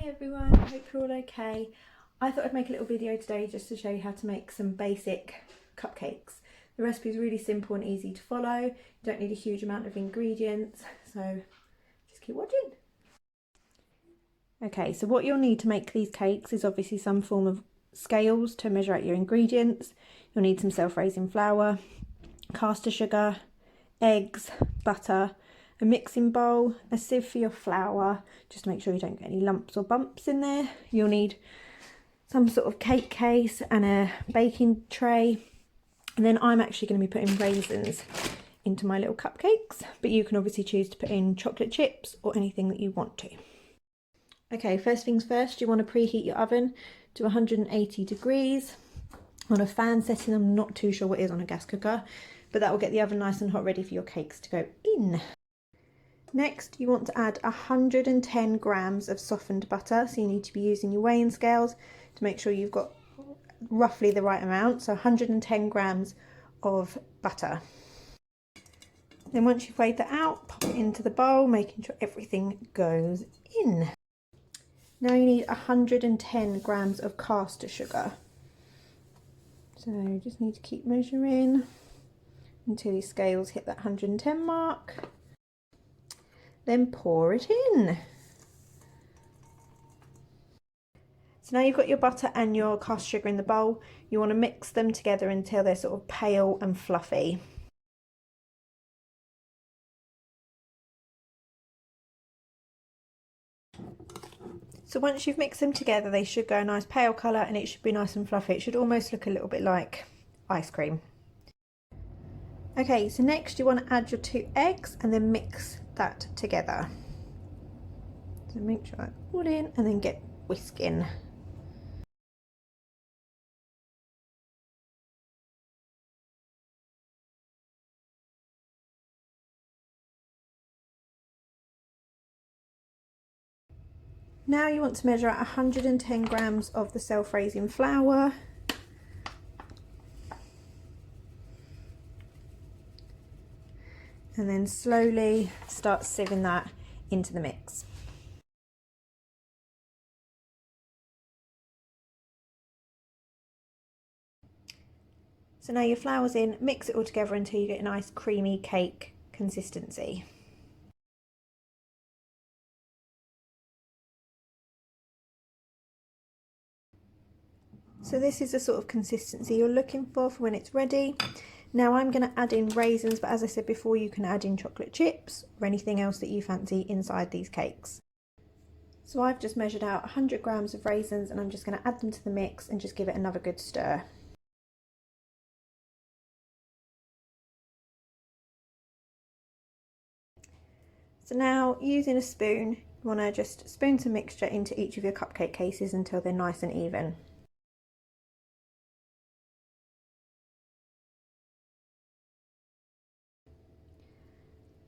Hi everyone, hope you're all okay. I thought I'd make a little video today just to show you how to make some basic cupcakes. The recipe is really simple and easy to follow. You don't need a huge amount of ingredients, so just keep watching. Okay, so what you'll need to make these cakes is obviously some form of scales to measure out your ingredients. You'll need some self-raising flour, caster sugar, eggs, butter, a mixing bowl, a sieve for your flour, just to make sure you don't get any lumps or bumps in there. You'll need some sort of cake case and a baking tray. And then I'm actually going to be putting raisins into my little cupcakes, but you can obviously choose to put in chocolate chips or anything that you want to. Okay, first things first, you want to preheat your oven to 180 degrees on a fan setting. I'm not too sure what it is on a gas cooker, but that will get the oven nice and hot, ready for your cakes to go in. Next, you want to add 110 grams of softened butter, so you need to be using your weighing scales to make sure you've got roughly the right amount, so 110 grams of butter. Then once you've weighed that out, pop it into the bowl, making sure everything goes in. Now you need 110 grams of caster sugar. So you just need to keep measuring until your scales hit that 110 mark. Then pour it in. So now you've got your butter and your caster sugar in the bowl. You want to mix them together until they're sort of pale and fluffy. So once you've mixed them together, they should go a nice pale colour and it should be nice and fluffy. It should almost look a little bit like ice cream. Okay, so next you want to add your 2 eggs and then mix that together. So make sure that's all in and then get whisking. Now you want to measure out 110 grams of the self-raising flour. And then slowly start sieving that into the mix. So now your flour's in, mix it all together until you get a nice creamy cake consistency. So this is the sort of consistency you're looking for when it's ready. Now I'm going to add in raisins, but as I said before, you can add in chocolate chips or anything else that you fancy inside these cakes. So I've just measured out 100 grams of raisins and I'm just going to add them to the mix and just give it another good stir. So now, using a spoon, you want to just spoon some mixture into each of your cupcake cases until they're nice and even.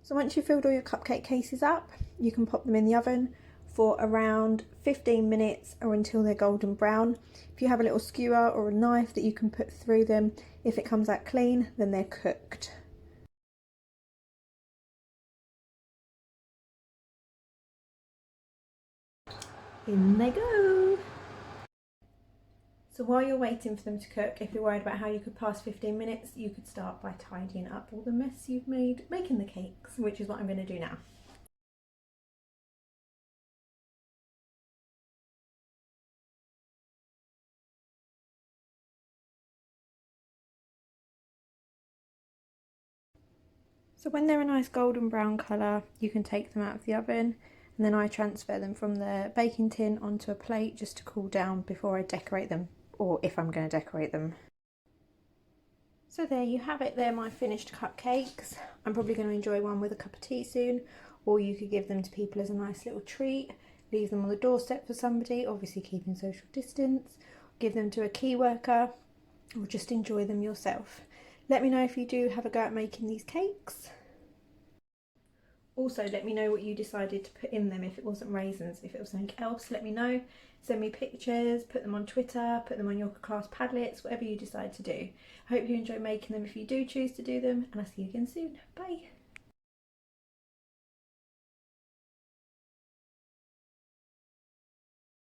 So once you've filled all your cupcake cases up, you can pop them in the oven for around 15 minutes or until they're golden brown. If you have a little skewer or a knife that you can put through them, if it comes out clean, then they're cooked. In they go! So while you're waiting for them to cook, if you're worried about how you could pass 15 minutes, you could start by tidying up all the mess you've made making the cakes, which is what I'm going to do now. So when they're a nice golden brown colour, you can take them out of the oven, and then I transfer them from the baking tin onto a plate just to cool down before I decorate them, or if I'm going to decorate them. So there you have it, they're my finished cupcakes. I'm probably going to enjoy one with a cup of tea soon, or you could give them to people as a nice little treat, leave them on the doorstep for somebody, obviously keeping social distance, give them to a key worker, or just enjoy them yourself. Let me know if you do have a go at making these cakes. Also, let me know what you decided to put in them. If it wasn't raisins, if it was something else, let me know. Send me pictures, put them on Twitter, put them on your class Padlets, whatever you decide to do. I hope you enjoy making them if you do choose to do them, and I'll see you again soon. Bye!